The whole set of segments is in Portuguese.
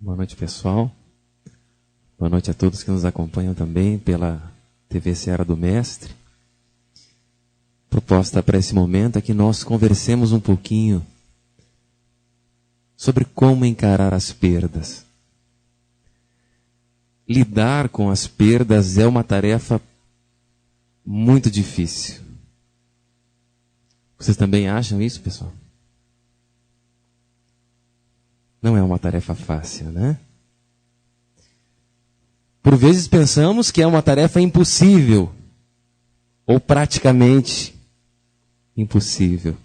Boa noite, pessoal. Boa noite a todos que nos acompanham também pela TV Seara do Mestre. A proposta para esse momento é que nós conversemos um pouquinho sobre como encarar as perdas. Lidar com as perdas é uma tarefa muito difícil. Vocês também acham isso, pessoal? Não é uma tarefa fácil, né? Por vezes pensamos que é uma tarefa impossível, ou praticamente impossível.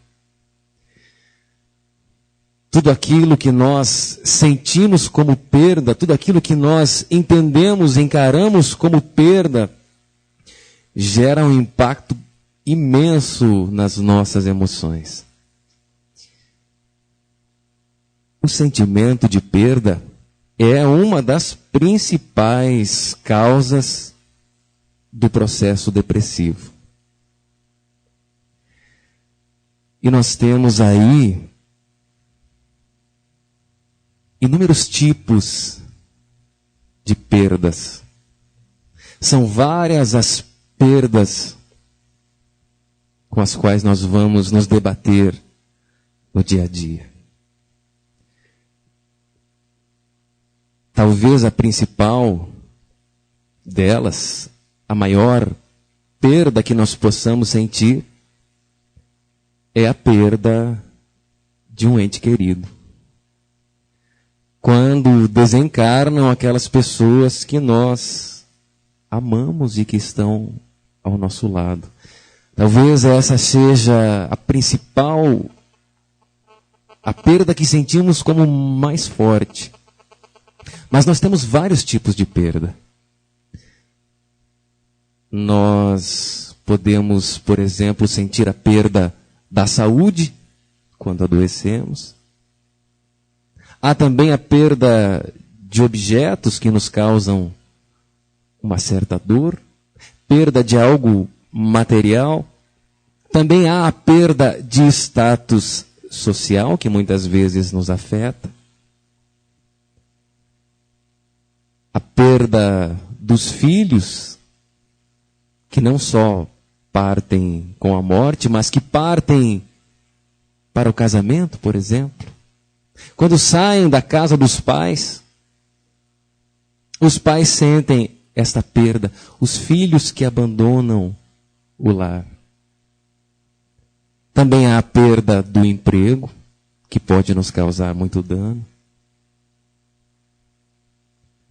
Tudo aquilo que nós sentimos como perda, tudo aquilo que nós entendemos, encaramos como perda, gera um impacto imenso nas nossas emoções. O sentimento de perda é uma das principais causas do processo depressivo. E nós temos aí inúmeros tipos de perdas. São várias as perdas com as quais nós vamos nos debater no dia a dia. Talvez a principal delas, a maior perda que nós possamos sentir, é a perda de um ente querido. Quando desencarnam aquelas pessoas que nós amamos e que estão ao nosso lado. Talvez essa seja a principal, a perda que sentimos como mais forte. Mas nós temos vários tipos de perda. Nós podemos, por exemplo, sentir a perda da saúde quando adoecemos. Há também a perda de objetos que nos causam uma certa dor, perda de algo material. Também há a perda de status social, que muitas vezes nos afeta. A perda dos filhos, que não só partem com a morte, mas que partem para o casamento, por exemplo. Quando saem da casa dos pais, os pais sentem esta perda. Os filhos que abandonam o lar. Também há a perda do emprego, que pode nos causar muito dano.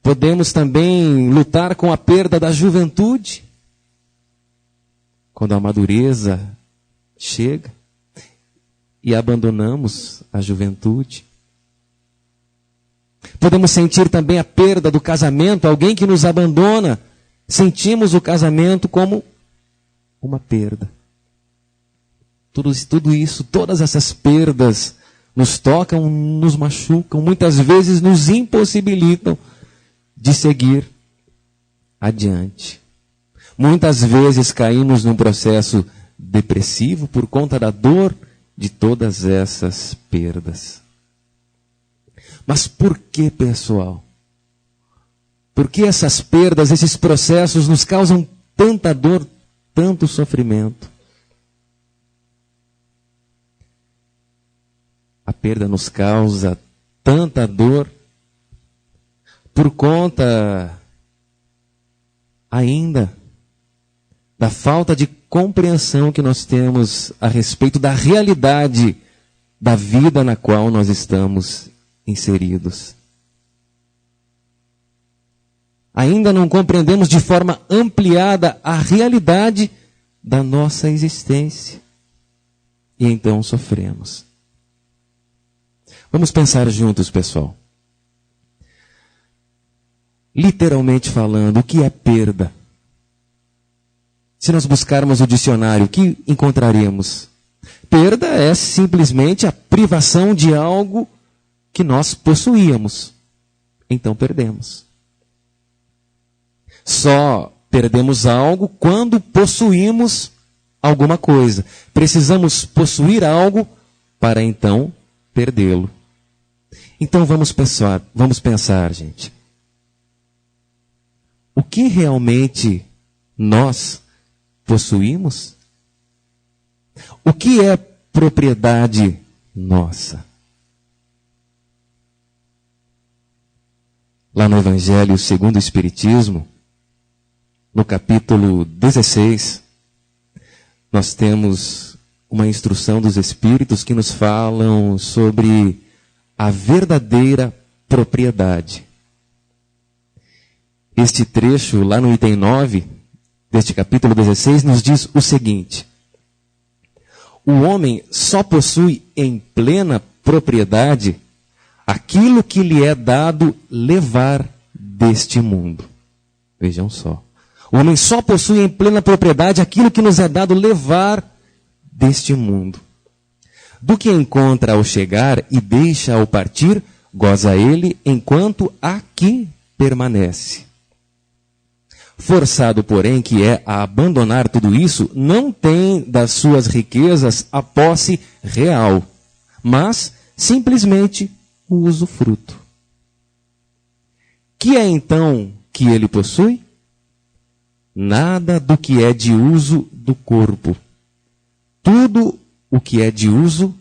Podemos também lutar com a perda da juventude, quando a madureza chega e abandonamos a juventude. Podemos sentir também a perda do casamento, alguém que nos abandona. Sentimos o casamento como uma perda. Tudo isso, todas essas perdas nos tocam, nos machucam, muitas vezes nos impossibilitam de seguir adiante. Muitas vezes caímos num processo depressivo por conta da dor de todas essas perdas. Mas por que, pessoal? Por que essas perdas, esses processos nos causam tanta dor, tanto sofrimento? A perda nos causa tanta dor por conta ainda da falta de compreensão que nós temos a respeito da realidade da vida na qual nós estamos inseridos. Ainda não compreendemos de forma ampliada a realidade da nossa existência. E então sofremos. Vamos pensar juntos, pessoal. Literalmente falando, o que é perda? Se nós buscarmos o dicionário, o que encontraremos? Perda é simplesmente a privação de algo que nós possuíamos. Então perdemos. Só perdemos algo quando possuímos alguma coisa. Precisamos possuir algo para então perdê-lo. Então vamos pensar, gente. O que realmente nós possuímos? O que é propriedade nossa? Lá no Evangelho segundo o Espiritismo, no capítulo 16, nós temos uma instrução dos Espíritos que nos falam sobre a verdadeira propriedade. Este trecho, lá no item 9, deste capítulo 16, nos diz o seguinte: o homem só possui em plena propriedade aquilo que lhe é dado levar deste mundo. Vejam só. O homem só possui em plena propriedade aquilo que nos é dado levar deste mundo. Do que encontra ao chegar e deixa ao partir, goza ele enquanto aqui permanece. Forçado, porém, que é a abandonar tudo isso, não tem das suas riquezas a posse real, mas simplesmente o usufruto. Que é então que ele possui? Nada do que é de uso do corpo. Tudo o que é de uso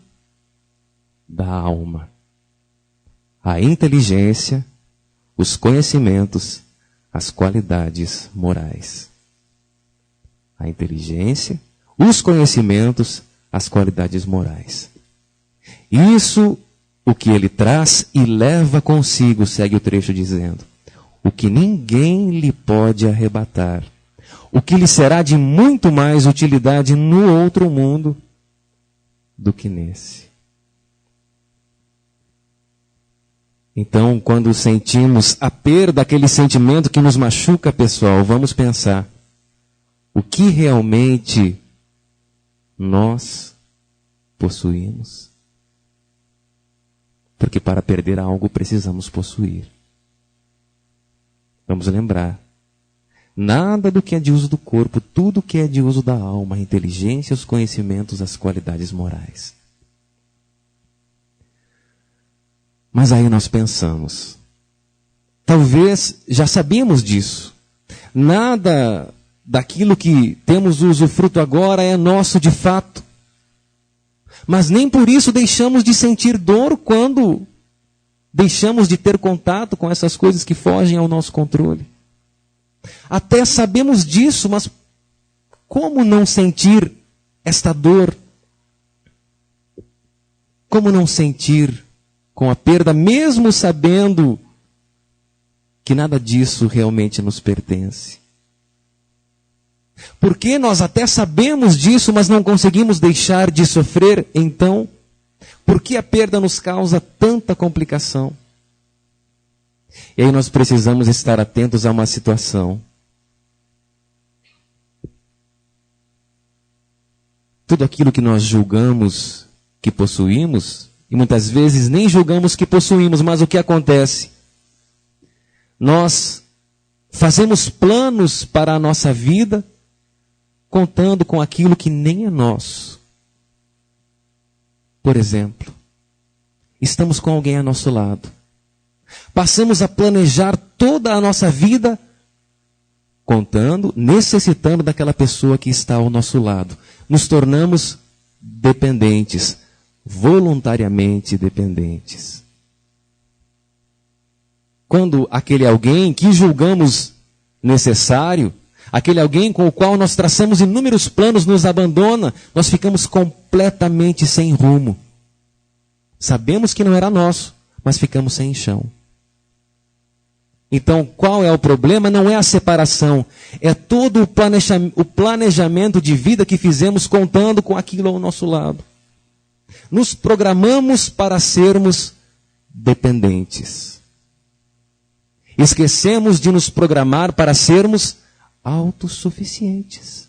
da alma. A inteligência, os conhecimentos, as qualidades morais. A inteligência, os conhecimentos, as qualidades morais. Isso o que ele traz e leva consigo, segue o trecho dizendo, o que ninguém lhe pode arrebatar, o que lhe será de muito mais utilidade no outro mundo do que nesse. Então, quando sentimos a perda daquele sentimento que nos machuca, pessoal, vamos pensar, o que realmente nós possuímos? Porque para perder algo precisamos possuir. Vamos lembrar. Nada do que é de uso do corpo, tudo que é de uso da alma, a inteligência, os conhecimentos, as qualidades morais. Mas aí nós pensamos, talvez já sabíamos disso. Nada daquilo que temos o usufruto agora é nosso de fato. Mas nem por isso deixamos de sentir dor quando deixamos de ter contato com essas coisas que fogem ao nosso controle. Até sabemos disso, mas como não sentir esta dor? Como não sentir com a perda, mesmo sabendo que nada disso realmente nos pertence? Porque nós até sabemos disso, mas não conseguimos deixar de sofrer, então, por que a perda nos causa tanta complicação? E aí nós precisamos estar atentos a uma situação. Tudo aquilo que nós julgamos que possuímos, e muitas vezes nem julgamos que possuímos, mas o que acontece? Nós fazemos planos para a nossa vida, contando com aquilo que nem é nosso. Por exemplo, estamos com alguém ao nosso lado. Passamos a planejar toda a nossa vida, necessitando daquela pessoa que está ao nosso lado. Nos tornamos dependentes, voluntariamente dependentes. Quando aquele alguém que julgamos necessário, aquele alguém com o qual nós traçamos inúmeros planos nos abandona, nós ficamos completamente sem rumo. Sabemos que não era nosso, mas ficamos sem chão. Então, qual é o problema? Não é a separação, é todo o planejamento de vida que fizemos contando com aquilo ao nosso lado. Nos programamos para sermos dependentes. Esquecemos de nos programar para sermos autossuficientes.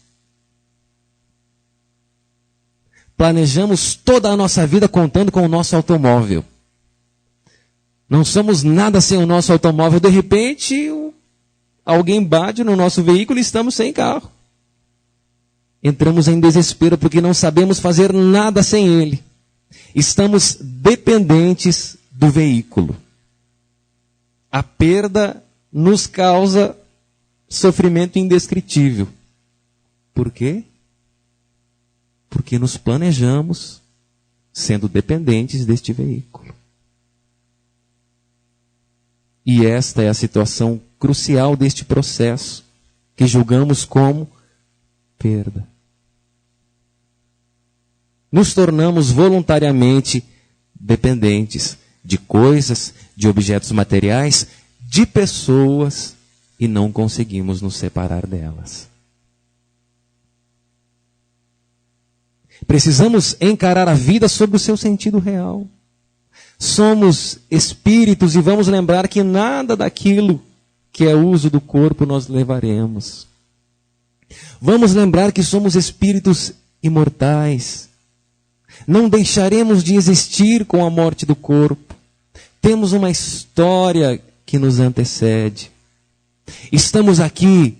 Planejamos toda a nossa vida contando com o nosso automóvel. Não somos nada sem o nosso automóvel. De repente, alguém bate no nosso veículo e estamos sem carro. Entramos em desespero porque não sabemos fazer nada sem ele. Estamos dependentes do veículo. A perda nos causa sofrimento indescritível. Por quê? Porque nos planejamos sendo dependentes deste veículo. E esta é a situação crucial deste processo, que julgamos como perda. Nos tornamos voluntariamente dependentes de coisas, de objetos materiais, de pessoas, e não conseguimos nos separar delas. Precisamos encarar a vida sob o seu sentido real. Somos espíritos e vamos lembrar que nada daquilo que é uso do corpo nós levaremos. Vamos lembrar que somos espíritos imortais. Não deixaremos de existir com a morte do corpo. Temos uma história que nos antecede. Estamos aqui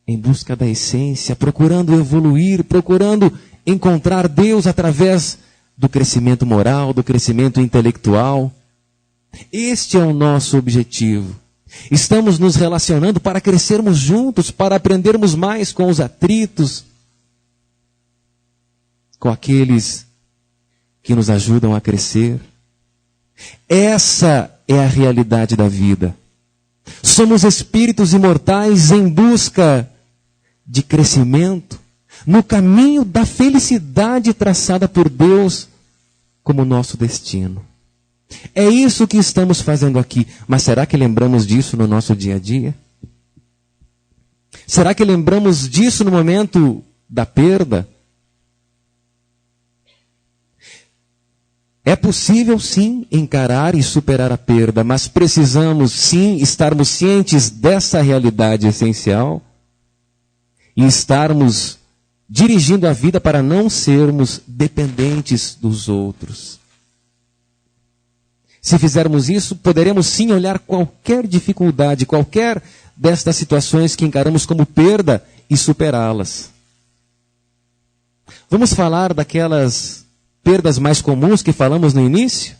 em busca da essência, procurando evoluir, procurando encontrar Deus através do crescimento moral, do crescimento intelectual. Este é o nosso objetivo. Estamos nos relacionando para crescermos juntos, para aprendermos mais com os atritos, com aqueles que nos ajudam a crescer. Essa é a realidade da vida. Somos espíritos imortais em busca de crescimento, no caminho da felicidade traçada por Deus como nosso destino. É isso que estamos fazendo aqui. Mas será que lembramos disso no nosso dia a dia? Será que lembramos disso no momento da perda? É possível, sim, encarar e superar a perda, mas precisamos, sim, estarmos cientes dessa realidade essencial e estarmos dirigindo a vida para não sermos dependentes dos outros. Se fizermos isso, poderemos sim olhar qualquer dificuldade, qualquer destas situações que encaramos como perda e superá-las. Vamos falar daquelas perdas mais comuns que falamos no início?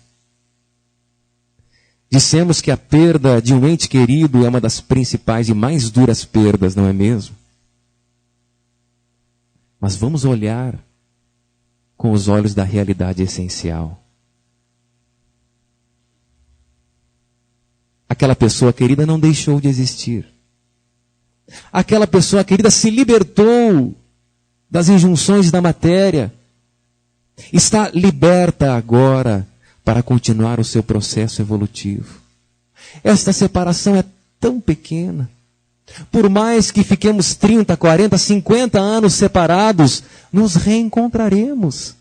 Dissemos que a perda de um ente querido é uma das principais e mais duras perdas, não é mesmo? Mas vamos olhar com os olhos da realidade essencial. Aquela pessoa querida não deixou de existir. Aquela pessoa querida se libertou das injunções da matéria. Está liberta agora para continuar o seu processo evolutivo. Esta separação é tão pequena. Por mais que fiquemos 30, 40, 50 anos separados, nos reencontraremos.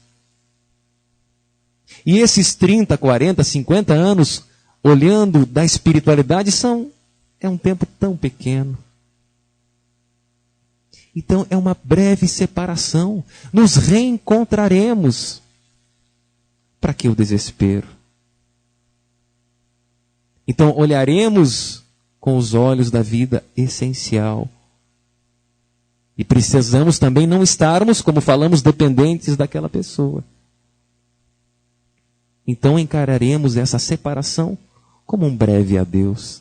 E esses 30, 40, 50 anos, olhando da espiritualidade, é um tempo tão pequeno. Então é uma breve separação. Nos reencontraremos. Para que o desespero? Então olharemos com os olhos da vida essencial. E precisamos também não estarmos, como falamos, dependentes daquela pessoa. Então encararemos essa separação como um breve adeus.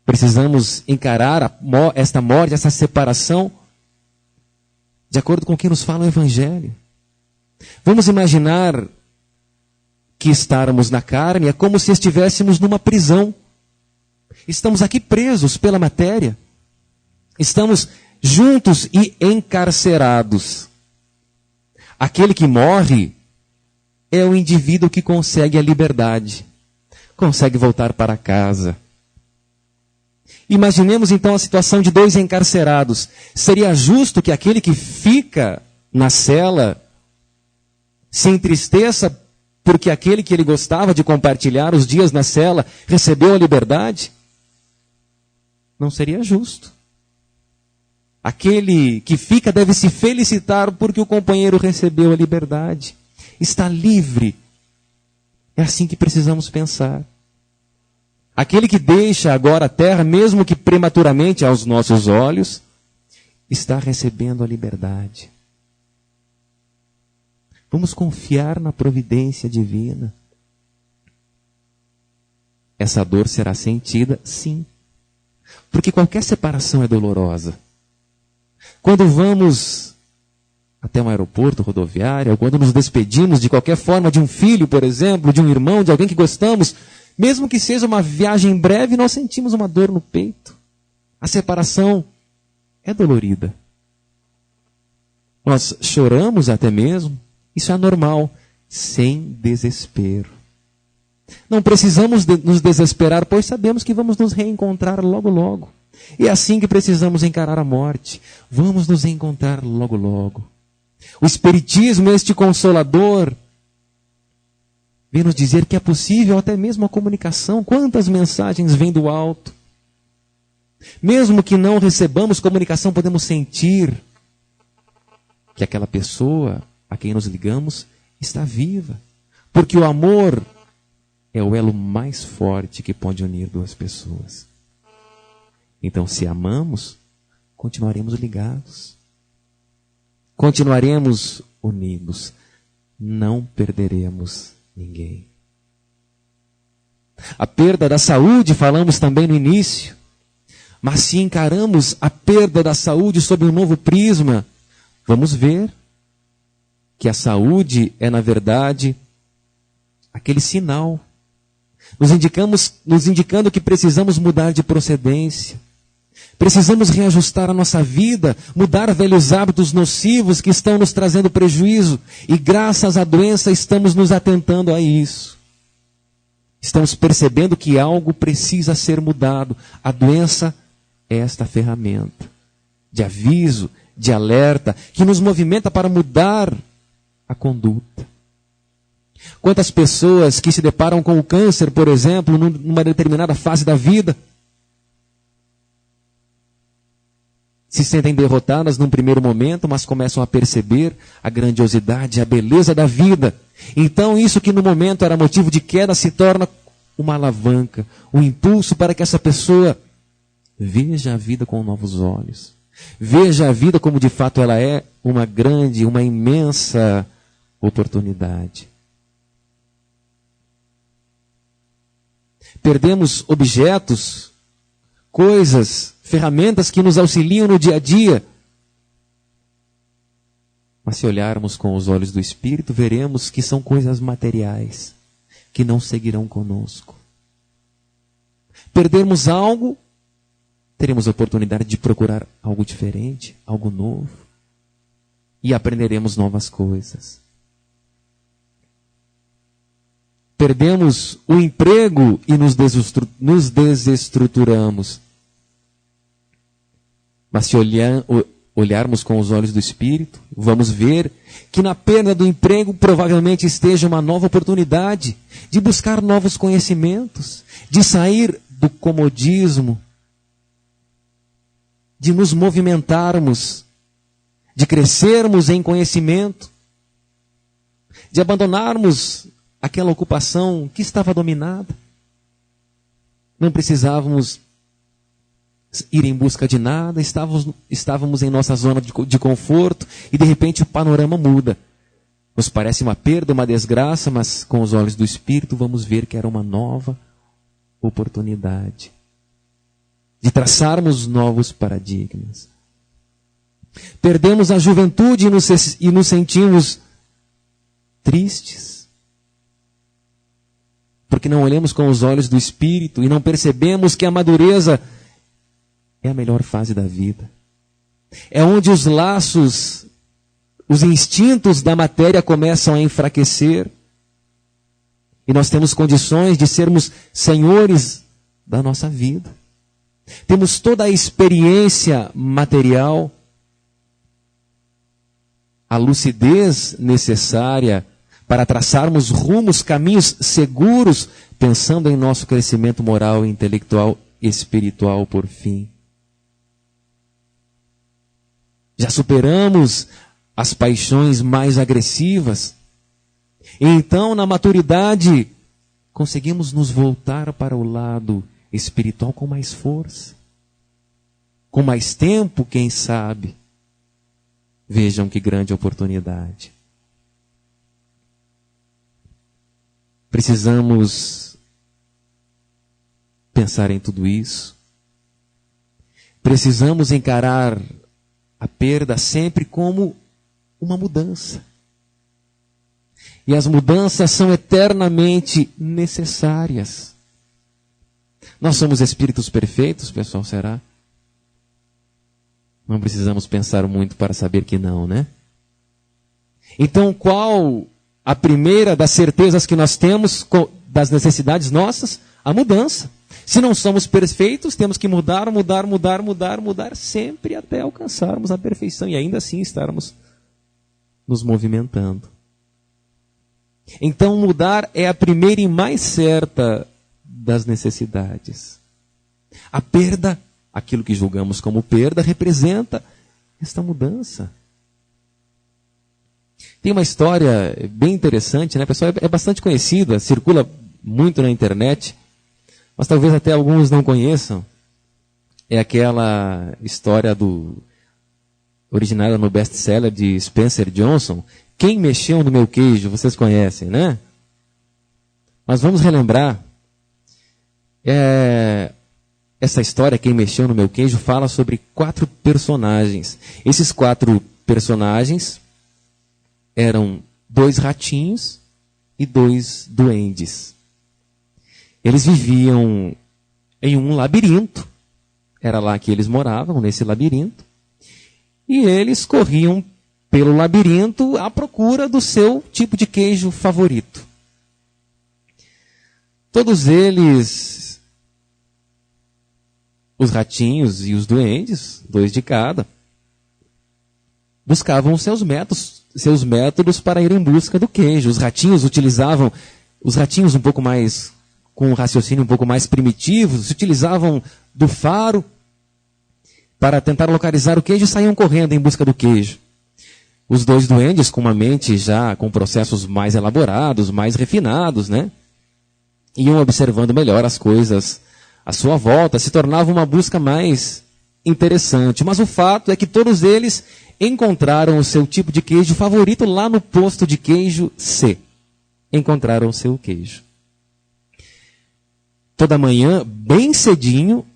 Precisamos encarar esta morte, essa separação, de acordo com o que nos fala o Evangelho. Vamos imaginar que estarmos na carne é como se estivéssemos numa prisão. Estamos aqui presos pela matéria. Estamos juntos e encarcerados. Aquele que morre é o indivíduo que consegue a liberdade, consegue voltar para casa. Imaginemos então a situação de dois encarcerados. Seria justo que aquele que fica na cela se entristeça porque aquele que ele gostava de compartilhar os dias na cela recebeu a liberdade? Não seria justo. Aquele que fica deve se felicitar porque o companheiro recebeu a liberdade. Está livre. É assim que precisamos pensar. Aquele que deixa agora a terra, mesmo que prematuramente aos nossos olhos, está recebendo a liberdade. Vamos confiar na providência divina. Essa dor será sentida, sim. Porque qualquer separação é dolorosa. Quando vamos até um aeroporto, rodoviária, ou quando nos despedimos de qualquer forma de um filho, por exemplo, de um irmão, de alguém que gostamos, mesmo que seja uma viagem breve, nós sentimos uma dor no peito. A separação é dolorida. Nós choramos até mesmo, isso é normal, sem desespero. Não precisamos nos desesperar, pois sabemos que vamos nos reencontrar logo logo. E é assim que precisamos encarar a morte. Vamos nos reencontrar logo logo. O Espiritismo, este consolador, vem nos dizer que é possível até mesmo a comunicação. Quantas mensagens vêm do alto? Mesmo que não recebamos comunicação, podemos sentir que aquela pessoa a quem nos ligamos está viva. Porque o amor é o elo mais forte que pode unir duas pessoas. Então, se amamos, continuaremos ligados. Continuaremos unidos. Não perderemos ninguém. A perda da saúde, falamos também no início. Mas se encaramos a perda da saúde sob um novo prisma, vamos ver que a saúde é, na verdade, aquele sinal nos indicando que precisamos mudar de procedência. Precisamos reajustar a nossa vida, mudar velhos hábitos nocivos que estão nos trazendo prejuízo. E graças à doença estamos nos atentando a isso. Estamos percebendo que algo precisa ser mudado. A doença é esta ferramenta de aviso, de alerta, que nos movimenta para mudar a conduta. Quantas pessoas que se deparam com o câncer, por exemplo, numa determinada fase da vida, se sentem derrotadas num primeiro momento, mas começam a perceber a grandiosidade, a beleza da vida. Então isso que no momento era motivo de queda se torna uma alavanca, um impulso para que essa pessoa veja a vida com novos olhos. Veja a vida como de fato ela é, uma grande, uma imensa oportunidade. Perdemos objetos, coisas, ferramentas que nos auxiliam no dia a dia. Mas se olharmos com os olhos do Espírito, veremos que são coisas materiais, que não seguirão conosco. Perdermos algo, teremos a oportunidade de procurar algo diferente, algo novo. E aprenderemos novas coisas. Perdemos o emprego e nos desestruturamos. Mas se olharmos com os olhos do Espírito, vamos ver que na perda do emprego provavelmente esteja uma nova oportunidade de buscar novos conhecimentos, de sair do comodismo, de nos movimentarmos, de crescermos em conhecimento, de abandonarmos aquela ocupação que estava dominada. Não precisávamos ir em busca de nada, estávamos em nossa zona de conforto e de repente o panorama muda. Nos parece uma perda, uma desgraça, mas com os olhos do Espírito vamos ver que era uma nova oportunidade de traçarmos novos paradigmas. Perdemos a juventude e nos sentimos tristes, porque não olhamos com os olhos do Espírito e não percebemos que a madureza é a melhor fase da vida. É onde os laços, os instintos da matéria começam a enfraquecer. E nós temos condições de sermos senhores da nossa vida. Temos toda a experiência material, a lucidez necessária para traçarmos rumos, caminhos seguros, pensando em nosso crescimento moral, intelectual e espiritual por fim. Já superamos as paixões mais agressivas. E então, na maturidade, conseguimos nos voltar para o lado espiritual com mais força. Com mais tempo, quem sabe. Vejam que grande oportunidade. Precisamos pensar em tudo isso. Precisamos encarar a perda sempre como uma mudança. E as mudanças são eternamente necessárias. Nós somos espíritos perfeitos, pessoal, será? Não precisamos pensar muito para saber que não, né? Então, qual a primeira das certezas que nós temos das necessidades nossas? A mudança. Se não somos perfeitos, temos que mudar sempre até alcançarmos a perfeição e ainda assim estarmos nos movimentando. Então, mudar é a primeira e mais certa das necessidades. A perda, aquilo que julgamos como perda, representa esta mudança. Tem uma história bem interessante, né, pessoal? É bastante conhecida, circula muito na internet, mas talvez até alguns não conheçam. É aquela história originada no best-seller de Spencer Johnson. Quem mexeu no meu queijo, vocês conhecem, né? Mas vamos relembrar. Essa história, Quem Mexeu no Meu Queijo, fala sobre 4 personagens. Esses 4 personagens eram 2 ratinhos e 2 duendes. Eles viviam em um labirinto. Era lá que eles moravam, nesse labirinto. E eles corriam pelo labirinto à procura do seu tipo de queijo favorito. Todos eles, os ratinhos e os duendes, 2 de cada, buscavam seus métodos para ir em busca do queijo. Os ratinhos um pouco mais, com um raciocínio um pouco mais primitivo, se utilizavam do faro para tentar localizar o queijo e saíam correndo em busca do queijo. Os 2 duendes, com uma mente já com processos mais elaborados, mais refinados, né? Iam observando melhor as coisas à sua volta, se tornava uma busca mais interessante. Mas o fato é que todos eles encontraram o seu tipo de queijo favorito lá no posto de queijo C. Encontraram o seu queijo. Toda manhã, bem cedinho,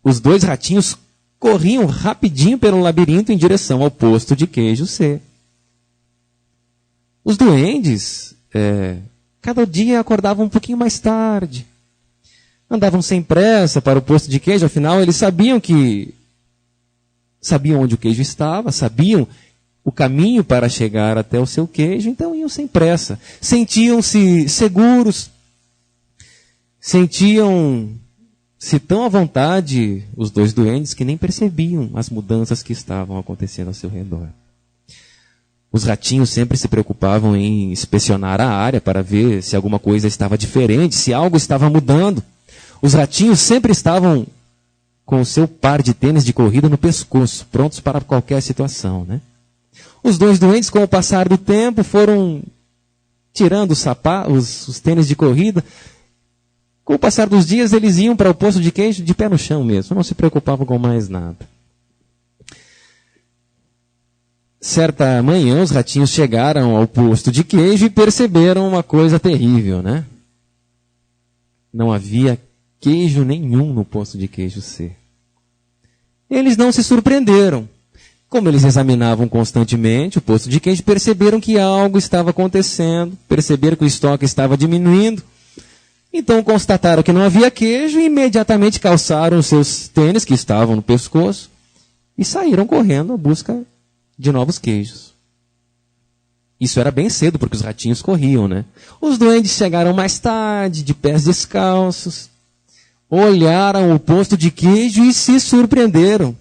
os 2 ratinhos corriam rapidinho pelo labirinto em direção ao posto de queijo C. Os duendes, cada dia acordavam um pouquinho mais tarde. Andavam sem pressa para o posto de queijo, afinal eles sabiam onde o queijo estava, sabiam o caminho para chegar até o seu queijo, então iam sem pressa. Sentiam-se seguros, sentiam-se tão à vontade, os 2 duendes, que nem percebiam as mudanças que estavam acontecendo ao seu redor. Os ratinhos sempre se preocupavam em inspecionar a área para ver se alguma coisa estava diferente, se algo estava mudando. Os ratinhos sempre estavam com o seu par de tênis de corrida no pescoço, prontos para qualquer situação, né? Os 2 duendes, com o passar do tempo, foram tirando os tênis de corrida. Com o passar dos dias, eles iam para o posto de queijo de pé no chão mesmo, não se preocupavam com mais nada. Certa manhã, os ratinhos chegaram ao posto de queijo e perceberam uma coisa terrível, né? Não havia queijo nenhum no posto de queijo C. Eles não se surpreenderam. Como eles examinavam constantemente o posto de queijo, perceberam que algo estava acontecendo, perceberam que o estoque estava diminuindo. Então constataram que não havia queijo e imediatamente calçaram os seus tênis, que estavam no pescoço, e saíram correndo à busca de novos queijos. Isso era bem cedo, porque os ratinhos corriam, né? Os duendes chegaram mais tarde, de pés descalços, olharam o posto de queijo e se surpreenderam.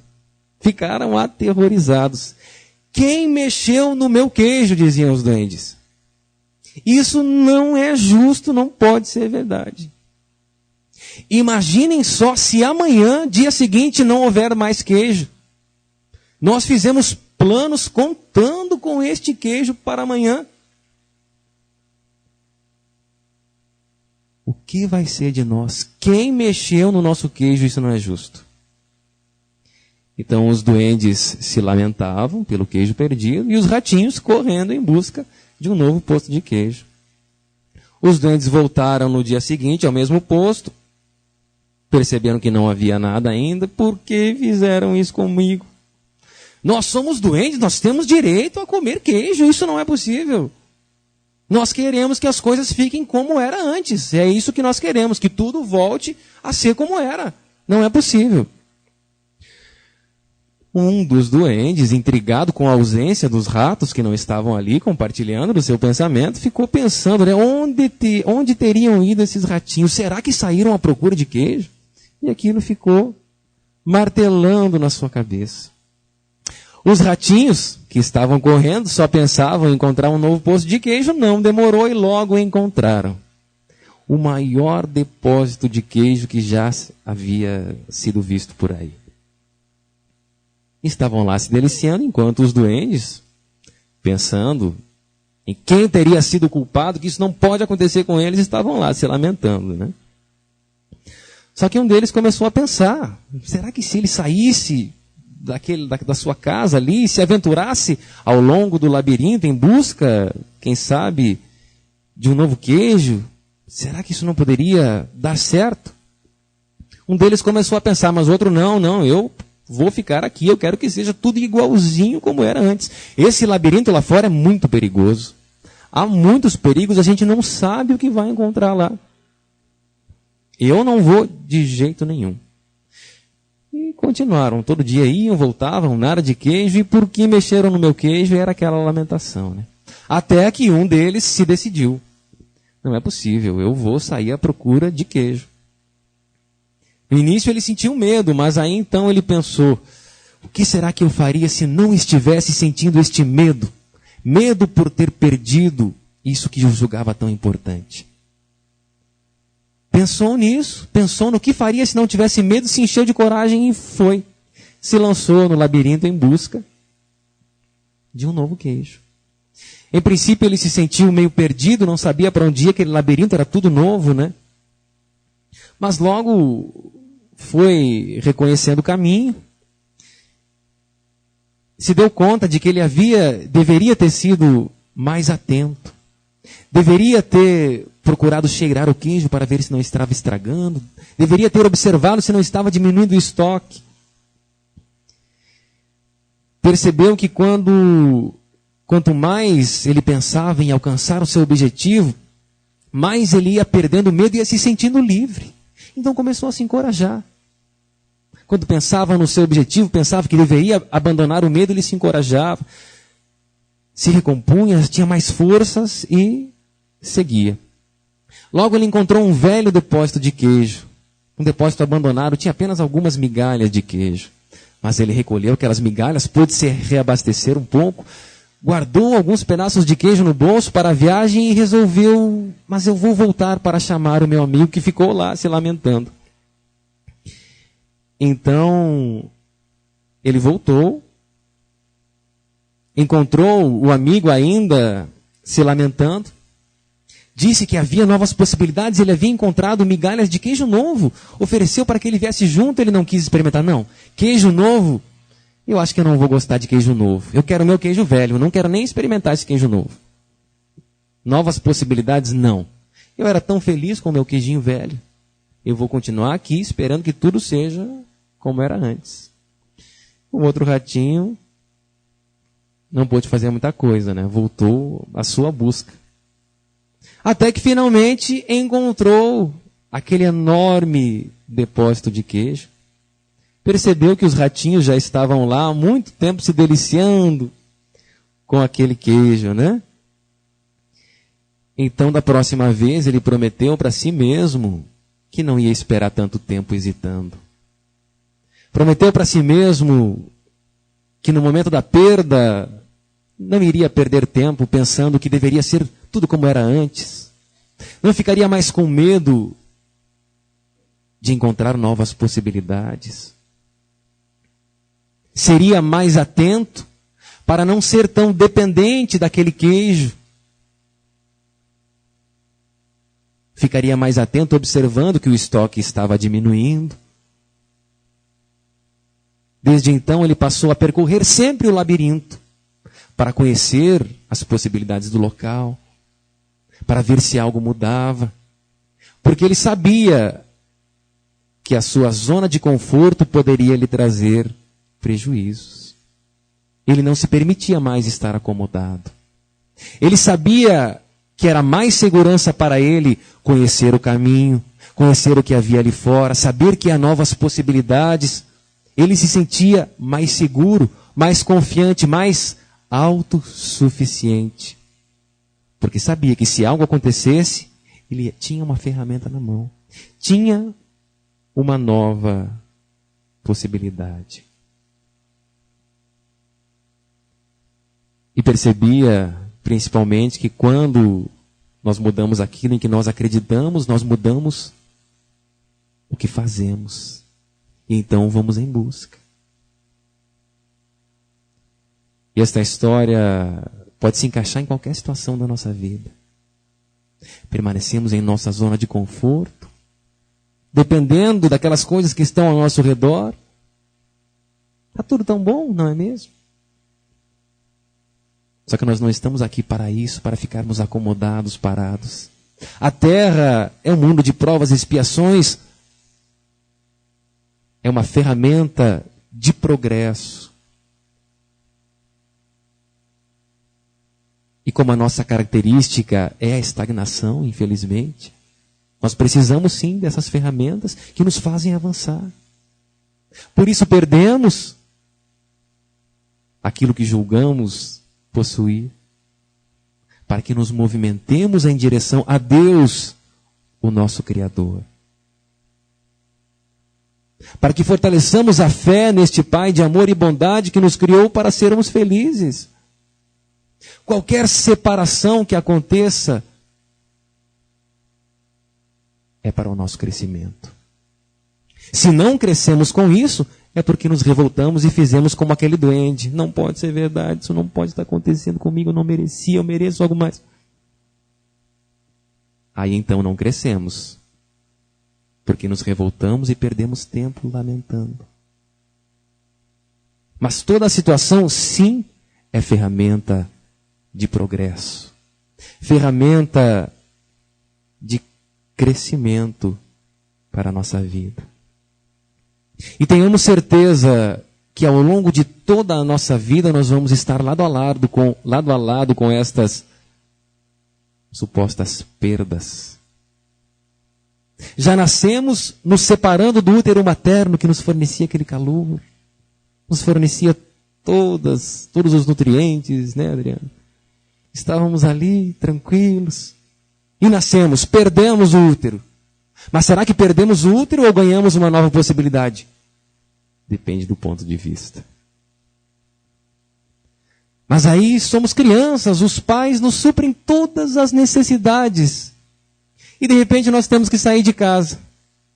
Ficaram aterrorizados. Quem mexeu no meu queijo, diziam os duendes. Isso não é justo, não pode ser verdade. Imaginem só se amanhã, dia seguinte, não houver mais queijo. Nós fizemos planos contando com este queijo para amanhã. O que vai ser de nós? Quem mexeu no nosso queijo? Isso não é justo. Então os duendes se lamentavam pelo queijo perdido e os ratinhos correndo em busca de um novo posto de queijo. Os duendes voltaram no dia seguinte ao mesmo posto, perceberam que não havia nada ainda. Por que fizeram isso comigo? Nós somos duendes, nós temos direito a comer queijo, isso não é possível. Nós queremos que as coisas fiquem como era antes, é isso que nós queremos, que tudo volte a ser como era. Não é possível. Um dos duendes, intrigado com a ausência dos ratos que não estavam ali compartilhando do seu pensamento, ficou pensando, né, onde teriam ido esses ratinhos? Será que saíram à procura de queijo? E aquilo ficou martelando na sua cabeça. Os ratinhos que estavam correndo só pensavam em encontrar um novo poço de queijo. Não demorou e logo encontraram o maior depósito de queijo que já havia sido visto por aí. Estavam lá se deliciando, enquanto os duendes, pensando em quem teria sido o culpado, que isso não pode acontecer com eles, estavam lá se lamentando, né? Só que um deles começou a pensar, será que se ele saísse da sua casa ali, se aventurasse ao longo do labirinto em busca, quem sabe, de um novo queijo, será que isso não poderia dar certo? Um deles começou a pensar, mas o outro, não, eu vou ficar aqui, eu quero que seja tudo igualzinho como era antes. Esse labirinto lá fora é muito perigoso. Há muitos perigos, a gente não sabe o que vai encontrar lá. Eu não vou de jeito nenhum. E continuaram, todo dia iam, voltavam, nada de queijo, e por que mexeram no meu queijo era aquela lamentação, né? Até que um deles se decidiu. Não é possível, eu vou sair à procura de queijo. No início ele sentiu medo, mas aí então ele pensou, o que será que eu faria se não estivesse sentindo este medo? Medo por ter perdido isso que eu julgava tão importante. Pensou nisso, pensou no que faria se não tivesse medo, se encheu de coragem e foi. Se lançou no labirinto em busca de um novo queijo. Em princípio ele se sentiu meio perdido, não sabia para onde ia, aquele labirinto era tudo novo, né? Mas logo foi reconhecendo o caminho, se deu conta de que ele deveria ter sido mais atento, deveria ter procurado cheirar o queijo para ver se não estava estragando, deveria ter observado se não estava diminuindo o estoque. Percebeu que quanto mais ele pensava em alcançar o seu objetivo, mais ele ia perdendo medo e ia se sentindo livre. Então começou a se encorajar. Quando pensava no seu objetivo, pensava que deveria abandonar o medo, ele se encorajava, se recompunha, tinha mais forças e seguia. Logo ele encontrou um velho depósito de queijo, um depósito abandonado, tinha apenas algumas migalhas de queijo. Mas ele recolheu aquelas migalhas, pôde se reabastecer um pouco, guardou alguns pedaços de queijo no bolso para a viagem e resolveu, mas eu vou voltar para chamar o meu amigo que ficou lá se lamentando. Então, ele voltou, encontrou o amigo ainda se lamentando, disse que havia novas possibilidades, ele havia encontrado migalhas de queijo novo, ofereceu para que ele viesse junto, ele não quis experimentar. Não, queijo novo, eu acho que eu não vou gostar de queijo novo. Eu quero o meu queijo velho, eu não quero nem experimentar esse queijo novo. Novas possibilidades, não. Eu era tão feliz com o meu queijinho velho. Eu vou continuar aqui esperando que tudo seja como era antes. O outro ratinho não pôde fazer muita coisa, né? Voltou à sua busca. Até que finalmente encontrou aquele enorme depósito de queijo. Percebeu que os ratinhos já estavam lá há muito tempo se deliciando com aquele queijo, né? Então, da próxima vez, ele prometeu para si mesmo que não ia esperar tanto tempo hesitando. Prometeu para si mesmo que no momento da perda não iria perder tempo pensando que deveria ser tudo como era antes. Não ficaria mais com medo de encontrar novas possibilidades. Seria mais atento para não ser tão dependente daquele queijo. Ficaria mais atento observando que o estoque estava diminuindo. Desde então ele passou a percorrer sempre o labirinto para conhecer as possibilidades do local, para ver se algo mudava. Porque ele sabia que a sua zona de conforto poderia lhe trazer prejuízos. Ele não se permitia mais estar acomodado. Ele sabia que era mais segurança para ele conhecer o caminho, conhecer o que havia ali fora, saber que há novas possibilidades. Ele se sentia mais seguro, mais confiante, mais autossuficiente. Porque sabia que se algo acontecesse, ele tinha uma ferramenta na mão. Tinha uma nova possibilidade. E percebia, principalmente, que quando nós mudamos aquilo em que nós acreditamos, nós mudamos o que fazemos. E então vamos em busca. E esta história pode se encaixar em qualquer situação da nossa vida. Permanecemos em nossa zona de conforto, dependendo daquelas coisas que estão ao nosso redor. Está tudo tão bom, não é mesmo? Só que nós não estamos aqui para isso, para ficarmos acomodados, parados. A terra é um mundo de provas e expiações. É uma ferramenta de progresso. E como a nossa característica é a estagnação, infelizmente, nós precisamos sim dessas ferramentas que nos fazem avançar. Por isso perdemos aquilo que julgamos possuir, para que nos movimentemos em direção a Deus, o nosso Criador. Para que fortaleçamos a fé neste Pai de amor e bondade que nos criou para sermos felizes. Qualquer separação que aconteça é para o nosso crescimento. Se não crescemos com isso, é porque nos revoltamos e fizemos como aquele duende. Não pode ser verdade, isso não pode estar acontecendo comigo, eu não merecia, eu mereço algo mais. Aí então não crescemos, porque nos revoltamos e perdemos tempo lamentando. Mas toda a situação, sim, é ferramenta de progresso, ferramenta de crescimento para a nossa vida. E tenhamos certeza que ao longo de toda a nossa vida nós vamos estar lado a lado com estas supostas perdas. Já nascemos nos separando do útero materno que nos fornecia aquele calor, nos fornecia todos os nutrientes, né, Adriano? Estávamos ali tranquilos e nascemos, perdemos o útero. Mas será que perdemos o útero ou ganhamos uma nova possibilidade? Depende do ponto de vista. Mas aí somos crianças, os pais nos suprem todas as necessidades. E de repente nós temos que sair de casa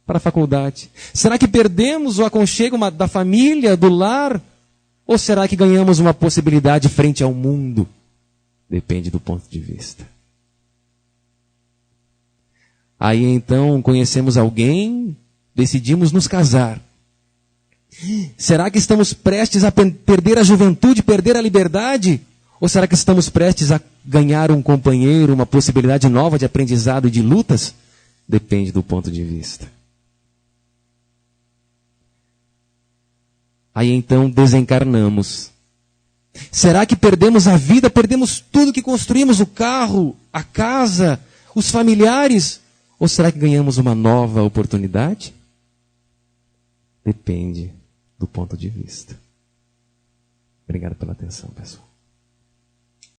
para a faculdade. Será que perdemos o aconchego da família, do lar? Ou será que ganhamos uma possibilidade frente ao mundo? Depende do ponto de vista. Aí então conhecemos alguém, decidimos nos casar. Será que estamos prestes a perder a juventude, perder a liberdade? Ou será que estamos prestes a ganhar um companheiro, uma possibilidade nova de aprendizado e de lutas? Depende do ponto de vista. Aí então desencarnamos. Será que perdemos a vida, perdemos tudo que construímos, o carro, a casa, os familiares? Ou será que ganhamos uma nova oportunidade? Depende do ponto de vista. Obrigado pela atenção, pessoal.